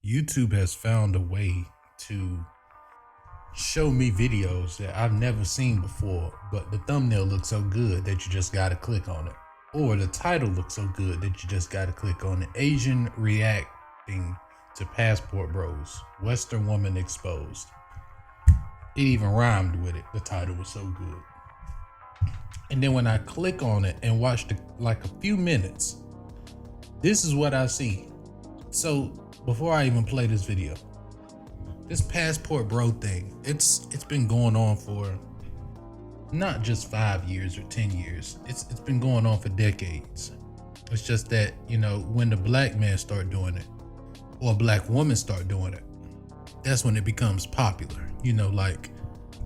YouTube has found a way to show me videos that I've never seen before, but the thumbnail looks so good that you just gotta click on it. Or the title looks so good that you just gotta click on it. Asian reacting to passport bros. Western woman exposed. It even rhymed with it. The title was so good. And then when I click on it and watch like a few minutes, this is what I see. So before I even play this video, this passport bro thing, it's been going on for not just 5 years or 10 years. It's been going on for decades. It's just that, you know, when the black man start doing it or a black woman start doing it, that's when it becomes popular. You know, like,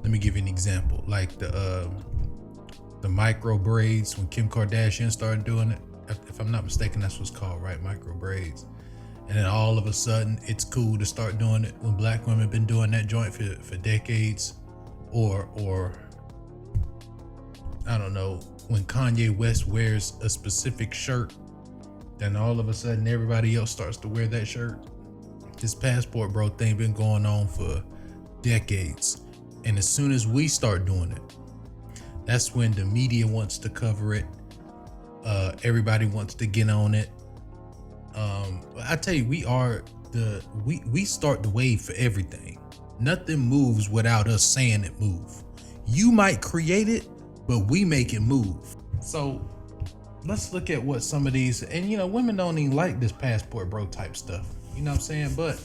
let me give you an example. Like the micro braids, when Kim Kardashian started doing it. If I'm not mistaken, that's what's called, right? Micro braids. And then all of a sudden it's cool to start doing it when black women have been doing that joint for decades. Or I don't know, when Kanye West wears a specific shirt, then all of a sudden everybody else starts to wear that shirt. This passport bro thing been going on for decades. And as soon as we start doing it, that's when the media wants to cover it. Everybody wants to get on it. I tell you, we start the wave for everything. Nothing moves without us saying it move. You might create it, but we make it move. So let's look at what some of these, and you know, women don't even like this passport bro type stuff. You know what I'm saying? But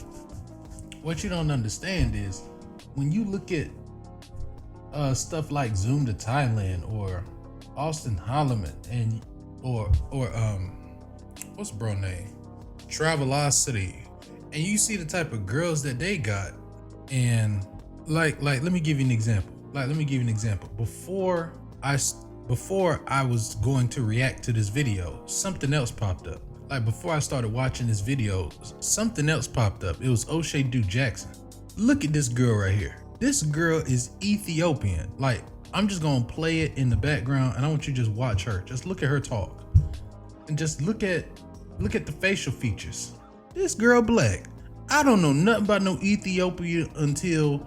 what you don't understand is when you look at stuff like Zoom to Thailand or Austin Holloman and or what's bro name? Travelocity, and you see the type of girls that they got, and like let me give you an example. Before I was going to react to this video, something else popped up. Like before I started watching this video, something else popped up. It was O'Shea Duke Jackson. Look at this girl right here. This girl is Ethiopian. Like, I'm just gonna play it in the background and I want you to just watch her. Just look at her talk. And just look at the facial features. This girl black. I don't know nothing about no Ethiopia until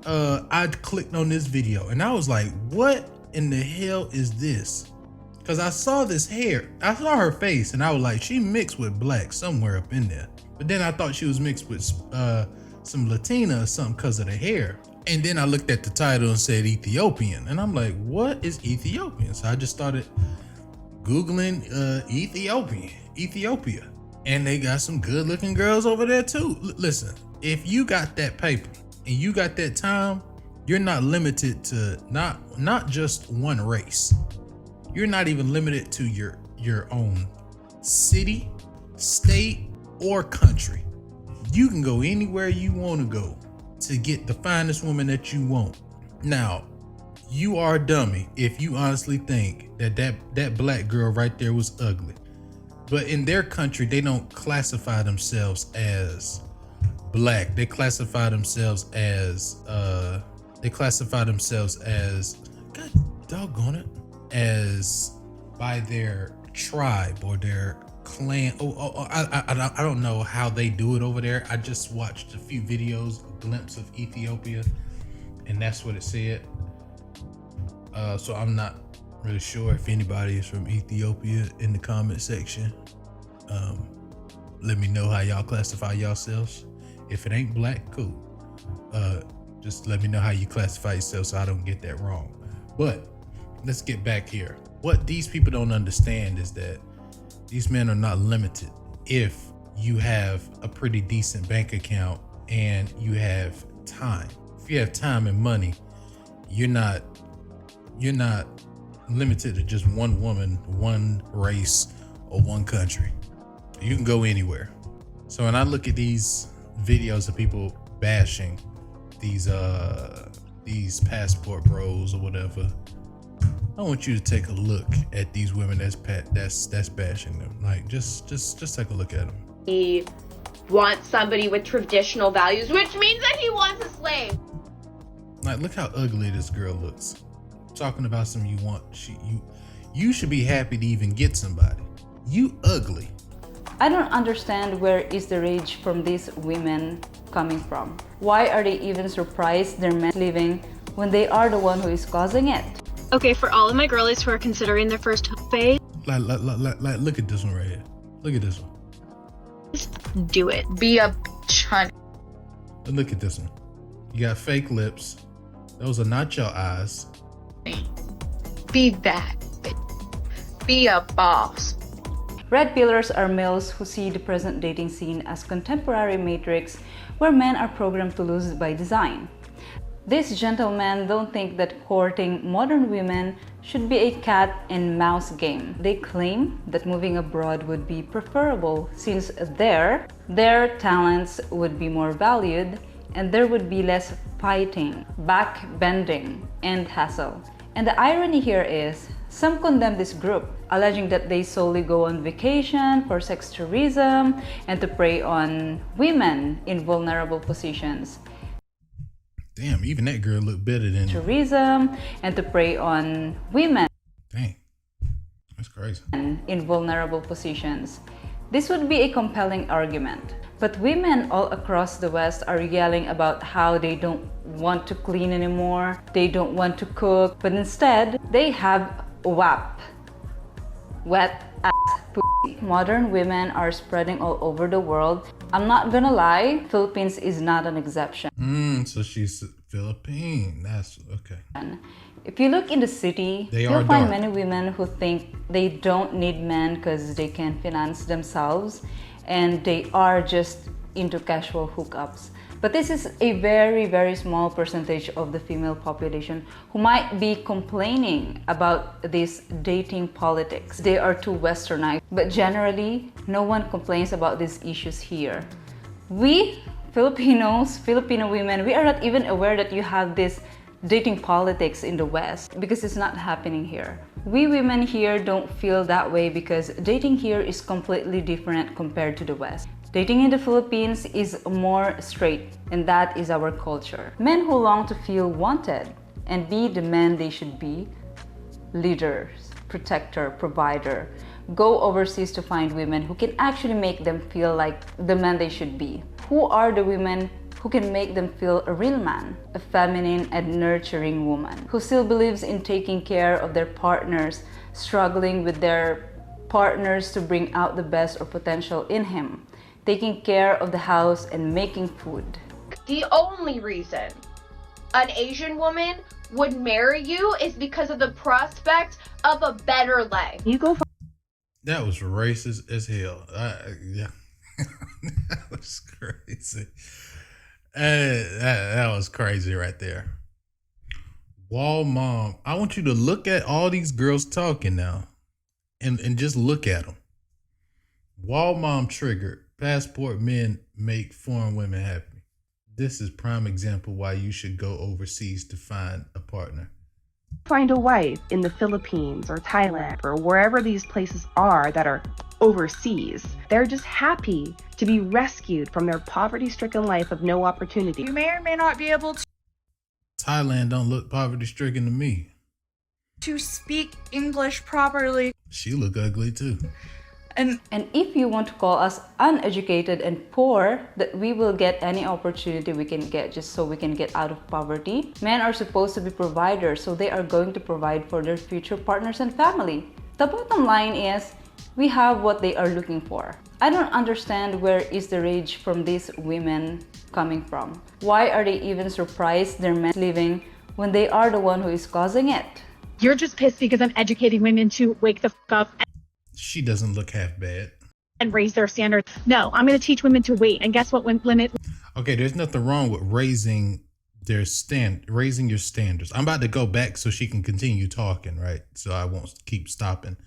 I clicked on this video and I was like, what in the hell is this? Because I saw this hair. I saw her face and I was like, she mixed with black somewhere up in there. But then I thought she was mixed with some Latina or something because of the hair. And then I looked at the title and said Ethiopian. And I'm like, what is Ethiopian? So I just started Googling Ethiopia. And they got some good looking girls over there too. Listen, if you got that paper and you got that time, you're not limited to not just one race. You're not even limited to your own city, state, or country. You can go anywhere you want to go to get the finest woman that you want. Now, you are a dummy if you honestly think that black girl right there was ugly. But in their country, they don't classify themselves as black. They classify themselves as God doggone it, as by their tribe or their clan. I don't know how they do it over there. I just watched a few videos, a glimpse of Ethiopia, and that's what it said. So I'm not really sure if anybody is from Ethiopia in the comment section. Let me know how y'all classify yourselves. If it ain't black, cool. Just let me know how you classify yourself so I don't get that wrong. But let's get back here. What these people don't understand is that these men are not limited. If you have a pretty decent bank account and you have time, if you have time and money, you're not limited to just one woman, one race, or one country. You can go anywhere. So when I look at these videos of people bashing these passport bros or whatever, I want you to take a look at these women that's bashing them. Like, just take a look at them. He wants somebody with traditional values, which means that he wants a slave. Like, look how ugly this girl looks. Talking about some you should be happy to even get somebody. You ugly. I don't understand where is the rage from these women coming from. Why are they even surprised their men leaving when they are the one who is causing it? Okay, for all of my girlies who are considering their first phase, Look at this one right here. Look at this one. do it. Be a bitch, honey. And look at this one. You got fake lips. Those are not your eyes. Be that bitch. Be a boss. Red pillars are males who see the present dating scene as contemporary matrix where men are programmed to lose by design. These gentlemen don't think that courting modern women should be a cat and mouse game. They claim that moving abroad would be preferable since their talents would be more valued and there would be less fighting, backbending, and hassle. And the irony here is, some condemn this group, alleging that they solely go on vacation for sex tourism and to prey on women in vulnerable positions. Damn, even that girl looked better than Tourism and to prey on women. Dang, that's crazy. In vulnerable positions. This would be a compelling argument. But women all across the West are yelling about how they don't want to clean anymore, they don't want to cook, but instead they have WAP, wet ass pussy. Modern women are spreading all over the world. I'm not gonna lie, Philippines is not an exception. So she's Philippine. That's okay. If you look in the city, you'll find many women who think they don't need men because they can finance themselves and they are just into casual hookups. But this is a very, very small percentage of the female population who might be complaining about this dating politics. They are too westernized, but generally, no one complains about these issues here. We, Filipinos, Filipino women, we are not even aware that you have this dating politics in the West because it's not happening here. We women here don't feel that way because dating here is completely different compared to the West. Dating in the Philippines is more straight, and that is our culture. Men who long to feel wanted and be the men they should be, leaders, protector, provider, go overseas to find women who can actually make them feel like the men they should be. Who are the women who can make them feel a real man, a feminine and nurturing woman, who still believes in taking care of their partners, struggling with their partners to bring out the best or potential in him, taking care of the house and making food. The only reason an Asian woman would marry you is because of the prospect of a better life. You go. That was racist as hell. Yeah, that was crazy. That was crazy right there. Wall mom, I want you to look at all these girls talking now, and just look at them. Wall mom triggered. Passport men make foreign women happy. This is prime example why you should go overseas to find a partner. Find a wife in the Philippines or Thailand or wherever these places are that are overseas. They're just happy to be rescued from their poverty-stricken life of no opportunity. You may or may not be able Thailand don't look poverty-stricken to me. to speak English properly. She look ugly too. And if you want to call us uneducated and poor, that we will get any opportunity we can get just so we can get out of poverty. Men are supposed to be providers, so they are going to provide for their future partners and family. The bottom line is, we have what they are looking for. I don't understand where is the rage from these women coming from. Why are they even surprised their men leaving when they are the one who is causing it? You're just pissed because I'm educating women to wake the fuck up She doesn't look half bad. and raise their standards. No, I'm going to teach women to wait. And guess what? When limit. Okay, there's nothing wrong with raising your standards. I'm about to go back so she can continue talking, right? So I won't keep stopping.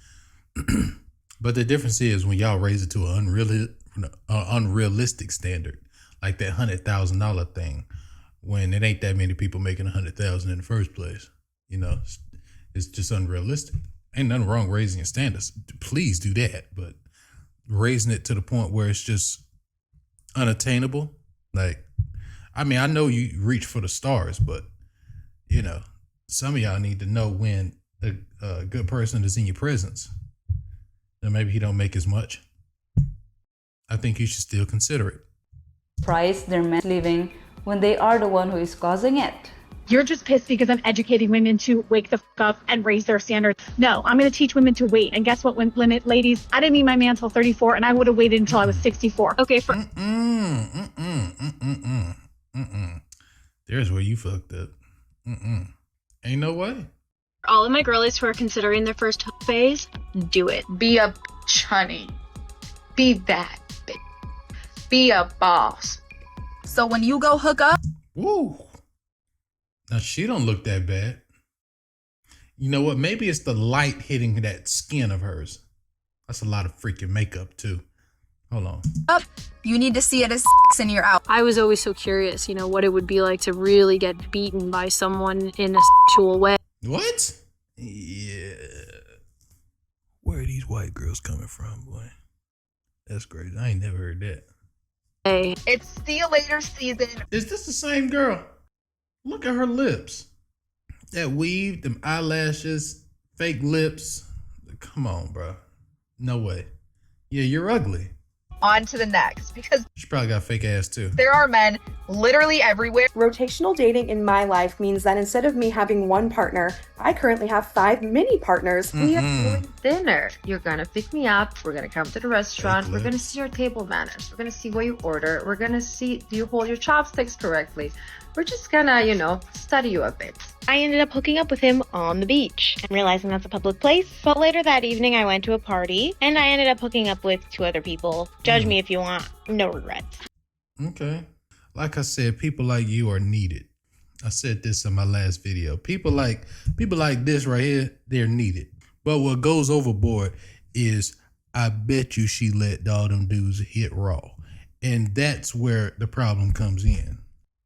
But the difference is when y'all raise it to an unrealistic standard, like that $100,000 thing, when it ain't that many people making $100,000 in the first place. You know, it's just unrealistic. Ain't nothing wrong raising your standards. Please do that. But raising it to the point where it's just unattainable. Like, I mean, I know you reach for the stars, but, you know, some of y'all need to know when a good person is in your presence. Then maybe he don't make as much. I think you should still consider it. Price their men's living when they are the one who is causing it. You're just pissed because I'm educating women to wake the fuck up and raise their standards. No, I'm going to teach women to wait. And guess what, ladies? I didn't meet my man until 34, and I would have waited until I was 64. Okay, There's where you fucked up. Ain't no way. All of my girlies who are considering their first phase, do it. Be a bitch, honey. Be that bitch. Be a boss. So when you go hook up. Woo. Now she don't look that bad. You know what? Maybe it's the light hitting that skin of hers. That's a lot of freaking makeup too. Hold on. Up, you need to see it as and you're out. I was always so curious, you know, what it would be like to really get beaten by someone in a sexual way. What? Yeah. Where are these white girls coming from, boy? That's crazy. I ain't never heard that. Hey. It's see you later season. Is this the same girl? Look at her lips. That weave, them eyelashes, fake lips. Come on, bro. No way. Yeah, you're ugly. On to the next, because She probably got fake ass too. there are men literally everywhere. Rotational dating in my life means that instead of me having one partner, I currently have 5 mini partners. We are doing dinner. You're gonna pick me up. We're gonna come to the restaurant. Fake We're gonna lips. see your table manners. We're gonna see what you order. We're gonna see, do you hold your chopsticks correctly? We're just gonna, you know, study you a bit. I ended up hooking up with him on the beach and realizing that's a public place. But later that evening, I went to a party and I ended up hooking up with 2 other people. Judge me if you want. No regrets. Okay. Like I said, people like you are needed. I said this in my last video. People like this right here, they're needed. But what goes overboard is I bet you she let all them dudes hit raw. And that's where the problem comes in.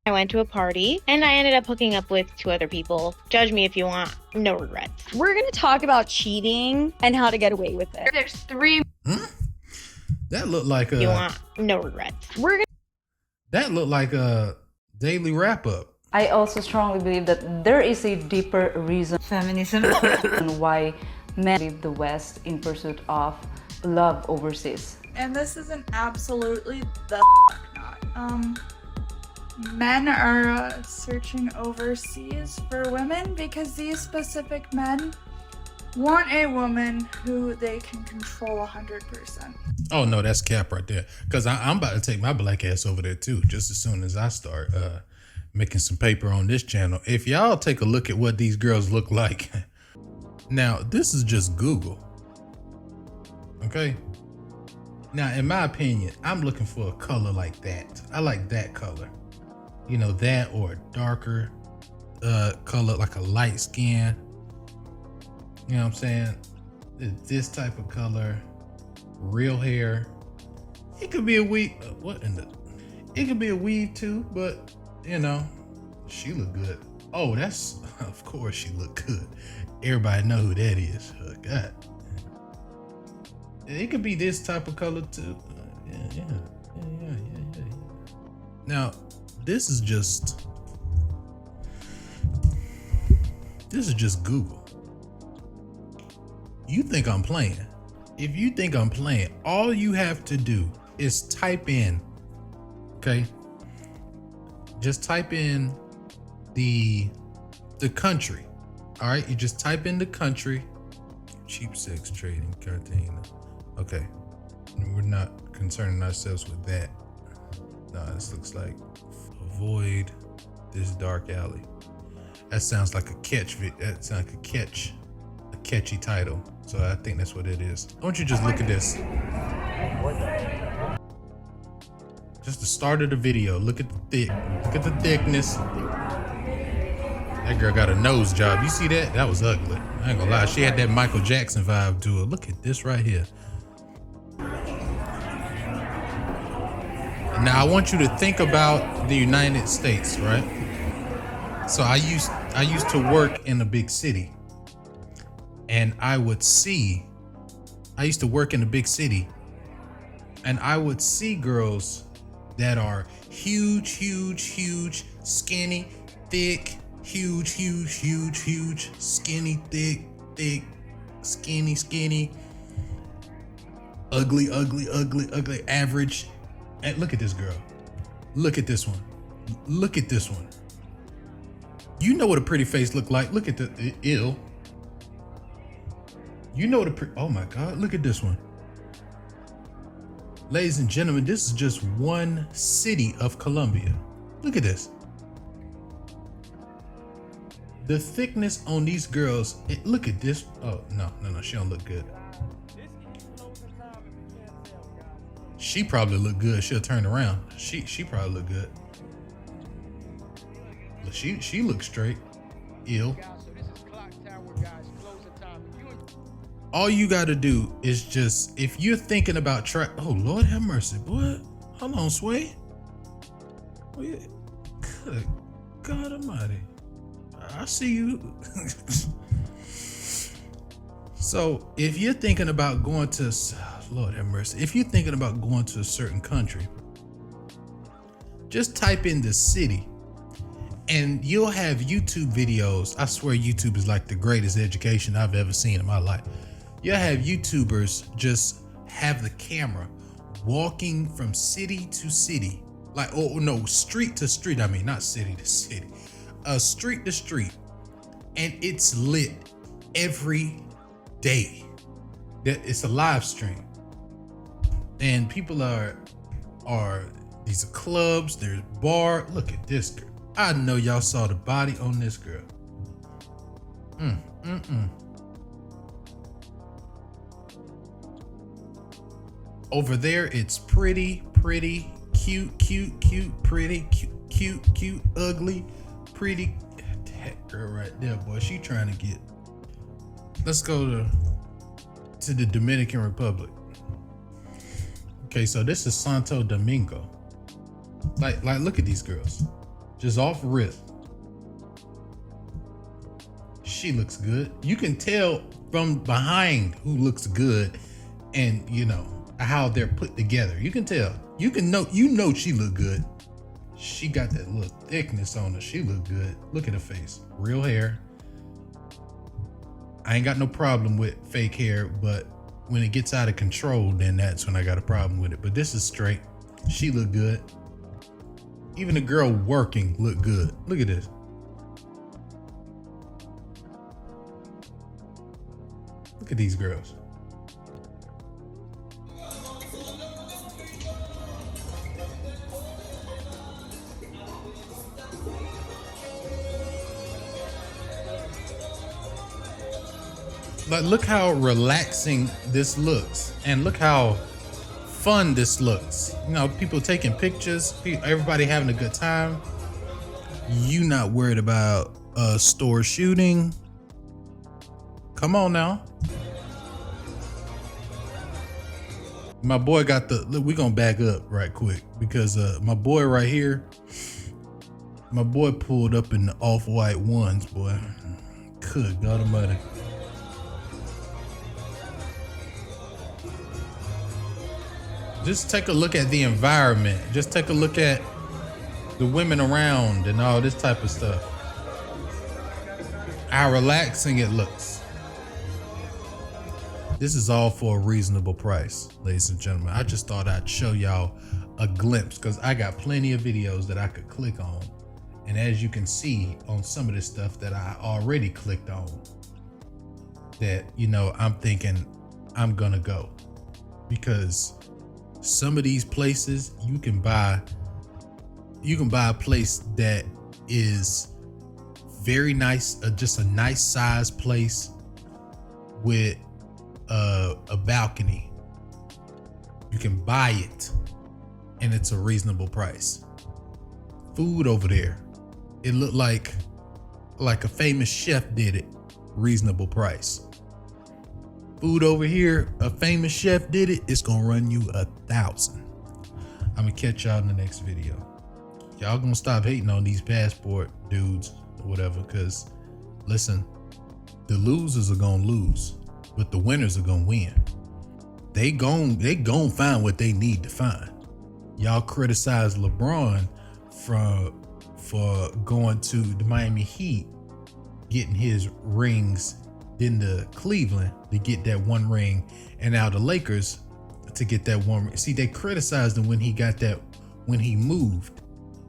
I went to a party and I ended up hooking up with 2 other people. Judge me if you want. No regrets. We're going to talk about cheating and how to get away with it. There's 3. That looked like You want. No regrets. That looked like a daily wrap up. I also strongly believe that there is a deeper reason Feminism. why men leave the West in pursuit of love overseas. And this is an absolutely the not. Men are searching overseas for women because these specific men want a woman who they can control 100%. Oh no, that's cap right there. Cause I'm about to take my black ass over there too, just as soon as I start making some paper on this channel. If y'all take a look at what these girls look like. Now, this is just Google. Okay. Now, in my opinion, I'm looking for a color like that. I like that color. You know, that or a darker color, like a light skin. You know what I'm saying? This type of color, real hair. It could be a weave. It could be a weave too, but you know, she look good. Oh, that's of course she look good. Everybody know who that is. Oh, God. It could be this type of color too. Yeah. Now, this is just Google. You think I'm playing? If you think I'm playing, all you have to do is type in, okay? Just type in the country. All right, you just type in the country. Cheap sex trading, Cartagena. Okay, we're not concerning ourselves with that. No, this looks like avoid this dark alley. That sounds like a catch. That sounds like a catchy title. So I think that's what it is. I want you to just look at this. Just the start of the video. Look at the thickness. That girl got a nose job. You see that? That was ugly. I ain't gonna lie. She had that Michael Jackson vibe to her. Look at this right here. Now I want you to think about the United States, right? So I used to work in a big city, and I used to work in a big city, and I would see girls that are huge, skinny, thick, huge, skinny, thick, skinny, ugly, average. And look at this girl. Look at this one. Look at this one. You know what a pretty face look like. Look at the ill. You know what oh my God, look at this one. Ladies and gentlemen, this is just one city of Colombia. Look at this. The thickness on these girls, look at this. Oh, no, she don't look good. She probably look good. She'll turn around. She probably look good. She looks straight. Ill. All you gotta do is just, if you're thinking about oh Lord have mercy, boy. Hold on, Sway. Good God Almighty. I see you. So if you're thinking about going to, Lord have mercy, if you're thinking about going to a certain country, just type in the city and you'll have YouTube videos. I swear YouTube is like the greatest education I've ever seen in my life. You'll have YouTubers just have the camera walking from city to city, like, oh no, street to street. I mean, not city to city, street to street. And it's lit every day. It's a live stream. And people these are clubs, there's bar. Look at this girl. I know y'all saw the body on this girl. Over there, it's pretty, cute, pretty, cute, ugly, pretty. That girl right there, boy, she trying to get. Let's go to the Dominican Republic. Okay, so this is Santo Domingo. Like, look at these girls. Just off rip. She looks good. You can tell from behind who looks good, and you know how they're put together. You can tell. You know she look good. She got that little thickness on her. She look good. Look at her face. Real hair. I ain't got no problem with fake hair, but when it gets out of control, then that's when I got a problem with it. But this is straight. She look good. Even the girl working look good. Look at this. Look at these girls. But look how relaxing this looks, and look how fun this looks. You know, people taking pictures, everybody having a good time. You not worried about a store shooting. Come on now. My boy got we gonna back up right quick because my boy right here, my boy pulled up in the off-white ones, boy. Good God Almighty. Just take a look at the environment. Just take a look at the women around and all this type of stuff. How relaxing it looks. This is all for a reasonable price, ladies and gentlemen. I just thought I'd show y'all a glimpse because I got plenty of videos that I could click on. And as you can see on some of this stuff that I already clicked on, that, you know, I'm thinking I'm gonna go, because some of these places you can buy a place that is very nice, just a nice size place with a balcony. You can buy it and it's a reasonable price. Food over there, it looked like a famous chef did it, reasonable price. Food over here, a famous chef did it, it's gonna run you $1,000. I'm gonna catch y'all in the next video. Y'all gonna stop hating on these passport dudes or whatever, because listen, the losers are gonna lose, but the winners are gonna win. They gon' find what they need to find. Y'all criticize LeBron for going to the Miami Heat, getting his rings, then to Cleveland to get that one ring, and now the Lakers to get that woman. See, they criticized him when he moved,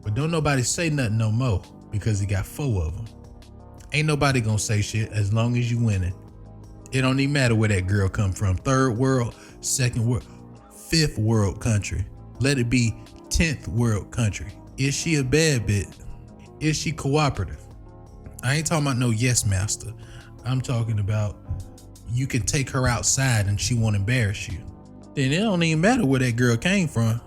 but don't nobody say nothing no more because he got 4 of them. Ain't nobody gonna say shit as long as you winning. It don't even matter where that girl come from. 3rd world, 2nd world, 5th world country. Let it be 10th world country. Is she a bad bitch? Is she cooperative? I ain't talking about no yes master. I'm talking about you can take her outside and she won't embarrass you. Then it don't even matter where that girl came from.